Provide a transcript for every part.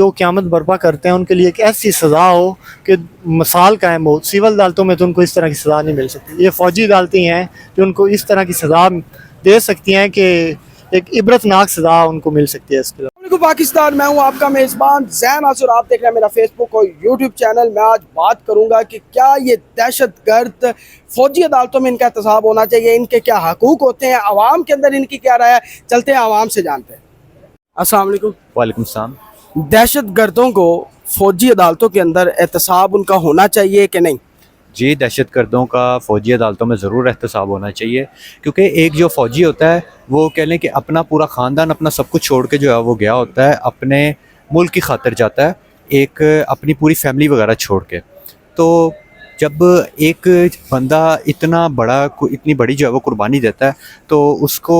جو क़यामत बर्पा करते हैं उनके लिए एक ऐसी सज़ा हो कि मिसाल कायम हो। सिविल अदालतों में तो उनको इस तरह की सज़ा नहीं मिल सकती। ये फ़ौजी अदालतें हैं जो उनको इस तरह की सज़ा दे सकती हैं कि एक इबरतनाक सज़ा उनको मिल सकती है। इसके पाकिस्तान, मैं हूं आपका मेज़बान ज़ैन आसुर। आप देख रहे हैं मेरा फेसबुक और यूट्यूब चैनल। मैं आज बात करूंगा कि क्या ये दहशतगर्द फ़ौजी अदालतों में इनका एहतसाब होना चाहिए, इनके क्या हकूक़ होते हैं, आवाम के अंदर इनकी क्या राय है। चलते हैं आवाम से जानते हैं। अस्सलाम वालेकुम। वालेकुम सलाम। दहशतगर्दों को फ़ौजी अदालतों के अंदर एहतसाब उनका होना चाहिए कि नहीं? जी, दहशतगर्दों का फ़ौजी अदालतों में ज़रूर एहतसाब होना चाहिए, क्योंकि एक जो फ़ौजी होता है वो कह लें कि अपना पूरा ख़ानदान, अपना सब कुछ छोड़ के जो है वो गया होता है, अपने मुल्क की खातिर जाता है, एक अपनी पूरी फैमिली वगैरह छोड़ के। तो जब एक बंदा इतनी बड़ी जो है वो कुर्बानी देता है, तो उसको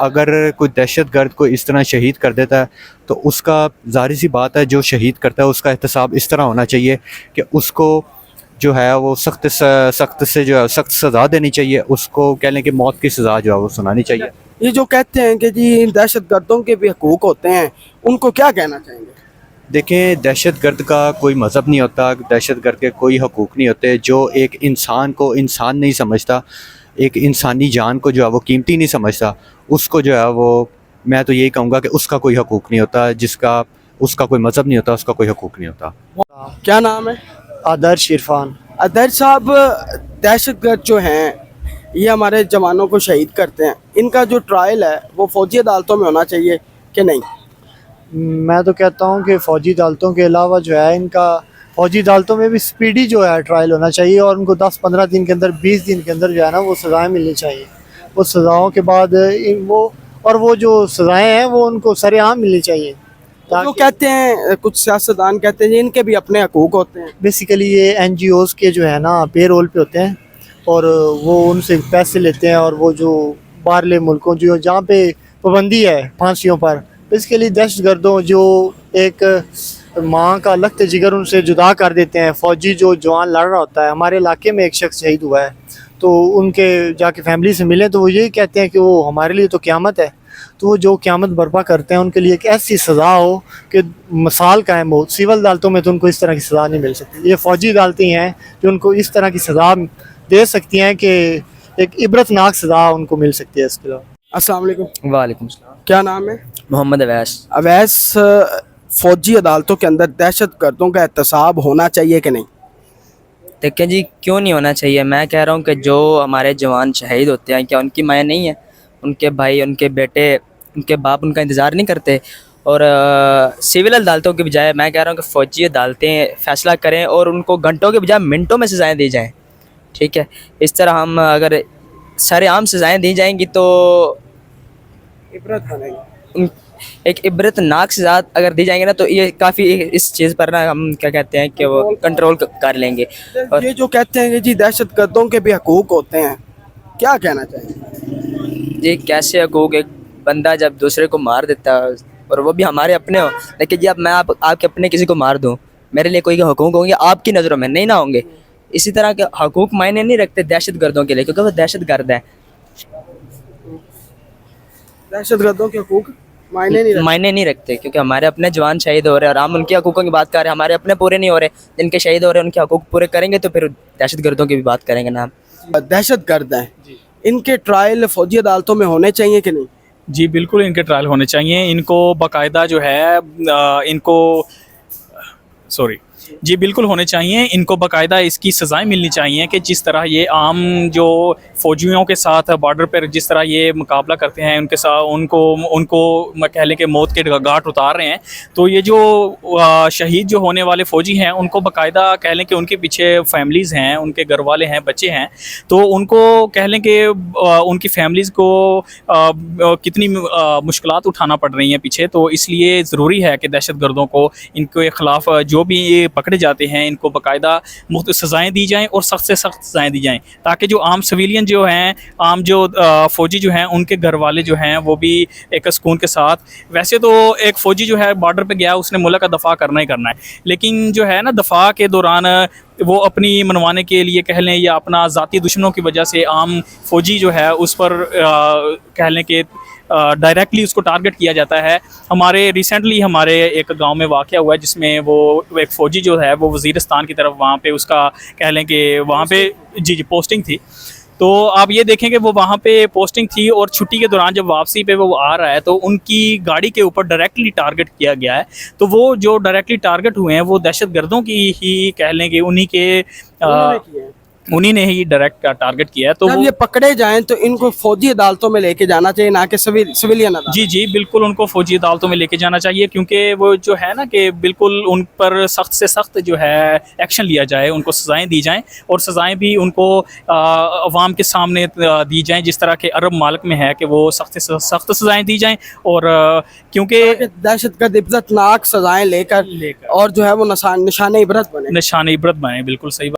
अगर कोई दहशतगर्द को इस तरह शहीद कर देता है तो उसका ज़ाहिर सी बात है जो शहीद करता है उसका एहतसाब इस तरह होना चाहिए कि उसको जो है वो सख्त से जो है सख्त सज़ा देनी चाहिए। उसको कह लें कि मौत की सज़ा जो है वो सुनानी चाहिए। ये जो कहते हैं कि जी दहशतगर्दों के भी हकूक़ होते हैं, उनको क्या कहना चाहेंगे? देखें, दहशतगर्द का कोई मज़हब नहीं होता, दहशतगर्द के कोई हकूक़ नहीं होते। जो एक इंसान को इंसान नहीं समझता, एक इंसानी जान को जो है वो कीमती नहीं समझता, उसको जो है वो मैं तो यही कहूँगा कि उसका कोई हकूक़ नहीं होता। उसका कोई मज़हब नहीं होता, उसका कोई हकूक़ नहीं होता। क्या नाम है? आदर्श इरफान। अदर साहब, दहशतगर्द जो हैं ये हमारे जवानों को शहीद करते हैं, इनका जो ट्रायल है वो फ़ौजी अदालतों में होना चाहिए कि नहीं? मैं तो कहता हूँ कि फ़ौजी अदालतों के अलावा जो है इनका फ़ौजी अदालतों में भी स्पीडी जो है ट्रायल होना चाहिए और उनको 10-15 दिन के अंदर, 20 दिन के अंदर जो है ना वो सज़ाएँ मिलनी चाहिए। वो सज़ाओं के बाद वो जो सज़ाएँ हैं वो उनको सरेआम मिलनी चाहिए। जो कहते हैं कुछ सियासतदान कहते हैं जी इनके भी अपने हकूक़ होते हैं। बेसिकली ये NGOs के जो है ना पे रोल पे होते हैं और वो उनसे पैसे लेते हैं और वो जो बाहरले मुल्कों जहाँ पे पाबंदी है फांसियों पर, बेसिकली दहशतगर्दों जो एक माँ का लख्त जिगर उनसे जुदा कर देते हैं। फ़ौजी जो जवान लड़ रहा होता है, हमारे इलाके में एक शख्स शहीद हुआ है, तो उनके जाके फैमिली से मिले तो वो यही कहते हैं कि वो हमारे लिए तो क़यामत है। तो वो जो क़यामत बर्पा करते हैं उनके लिए एक ऐसी सज़ा हो कि मिसाल कायम हो। सिविल अदालतों में तो उनको इस तरह की सज़ा नहीं मिल सकती। ये फ़ौजी अदालतें हैं जो उनको इस तरह की सज़ा दे सकती हैं कि एक इबरतनाक सज़ा उनको मिल सकती है। इसके अलावा अस्सलाम वालेकुम। वालेकुम सलाम। क्या नाम है? मोहम्मद अवैस। अवैस, फ़ौजी अदालतों के अंदर दहशतगर्दों का एहतसाब होना चाहिए कि नहीं? देखें जी, क्यों नहीं होना चाहिए। मैं कह रहा हूँ कि जो हमारे जवान शहीद होते हैं, क्या उनकी माएँ नहीं है? उनके भाई, उनके बेटे, उनके बाप उनका इंतज़ार नहीं करते? और सिविल अदालतों के बजाय मैं कह रहा हूँ कि फ़ौजी अदालतें फ़ैसला करें और उनको घंटों के बजाय मिनटों में सज़ाएँ दी जाएँ। ठीक है, इस तरह हम अगर सरेआम सज़ाएँ दी जाएंगी तो इबरत बनेगी। एक इबरतनाक सज़ा अगर दी जाएंगे ना तो ये काफ़ी इस चीज़ पर ना हम क्या कहते हैं कि वो कंट्रोल कर लेंगे। और ये जो कहते हैं कि जी दहशतगर्दों के भी हकूक़ होते हैं, क्या कहना चाहेंगे? जी कैसे हकूक़, एक बंदा जब दूसरे को मार देता है और वो भी हमारे अपने हो, लेकिन जब मैं आपके अपने किसी को मार दूं, मेरे लिए कोई हकूक़ होंगे आपकी नज़रों में नहीं ना होंगे। इसी तरह के हकूक़ मायने नहीं रखते दहशतगर्दों के लिए, क्योंकि वो दहशतगर्द है। दहशतगर्दों के हकूक़ मायने नहीं रखते, क्योंकि हमारे अपने जवान शहीद हो रहे हैं और हम उनके हकूक़ों की बात कर रहे हैं। हमारे अपने पूरे नहीं हो रहे, जिनके शहीद हो रहे हैं उनके हकूक़ पूरे करेंगे तो फिर दहशतगर्दों की भी बात करेंगे ना हम। दहशतगर्द हैं, इनके ट्रायल फ़ौजी अदालतों में होने चाहिए कि नहीं? जी बिल्कुल, इनके ट्रायल होने चाहिए। इनको बाकायदा जो है जी बिल्कुल होने चाहिए। इनको बाकायदा इसकी सज़ाएं मिलनी चाहिए कि जिस तरह ये आम जो फ़ौजियों के साथ बॉर्डर पर जिस तरह ये मुकाबला करते हैं, उनके साथ उनको कह लें कि मौत के घाट उतार रहे हैं। तो ये जो शहीद जो होने वाले फ़ौजी हैं उनको बाकायदा कह लें कि उनके पीछे फैमिलीज़ हैं, उनके घर वाले हैं, बच्चे हैं, तो उनको कह लें कि उनकी फैमिलीज़ को कितनी मुश्किलात उठाना पड़ रही हैं पीछे। तो इसलिए ज़रूरी है कि दहशतगर्दों को इनके ख़िलाफ़ जो भी ये पकड़े जाते हैं इनको बाकायदा मुख्त सज़ाएँ दी जाएँ और सख्त से सख्त सज़ाएँ दी जाएँ, ताकि जो आम सिविलियन जो हैं, आम जो फ़ौजी जो हैं, उनके घर वाले जो हैं वो भी एक सुकून के साथ। वैसे तो एक फ़ौजी जो है बॉर्डर पे गया, उसने मुल्क का दफ़ा करना ही करना है, लेकिन जो है ना दफ़ा के दौरान वो अपनी मनवाने के लिए कह लें या अपना ज़ाती दुश्मनों की वजह से आम फ़ौजी जो है उस पर कह लें कि डायरेक्टली उसको टारगेट किया जाता है। हमारे रिसेंटली हमारे एक गांव में वाक़या हुआ है जिसमें वो एक फ़ौजी जो है वो वज़ीरिस्तान की तरफ वहाँ पे उसका कह लें कि वहाँ पे जी पोस्टिंग थी। तो आप ये देखें कि वो वहाँ पे पोस्टिंग थी और छुट्टी के दौरान जब वापसी पे वो आ रहा है तो उनकी गाड़ी के ऊपर डायरेक्टली टारगेट किया गया है। तो वो जो डायरेक्टली टारगेट हुए हैं वो दहशतगर्दों की ही कह लें कि उन्हीं ने ही डायरेक्ट टारगेट किया है। तो जब वो ये पकड़े जाएं तो इनको फौजी अदालतों में लेके जाना चाहिए, ना कि सिविलियन अदालत। जी जी बिल्कुल उनको फौजी अदालतों में लेके जाना चाहिए, क्योंकि वो जो है ना कि बिल्कुल उन पर सख्त से सख्त जो है एक्शन लिया जाए, उनको सज़ाएं दी जाएं और सज़ाएं भी उनको अवाम के सामने दी जाएं, जिस तरह के अरब मालिक में है कि वो सख्त से सख्त सज़ाएं दी जाएं। और क्योंकि दहशतगर्द इब्बतनाक सजाएं लेकर और जो है वो निशान इबरत बने। निशान इबरत बने, बिल्कुल सही बात।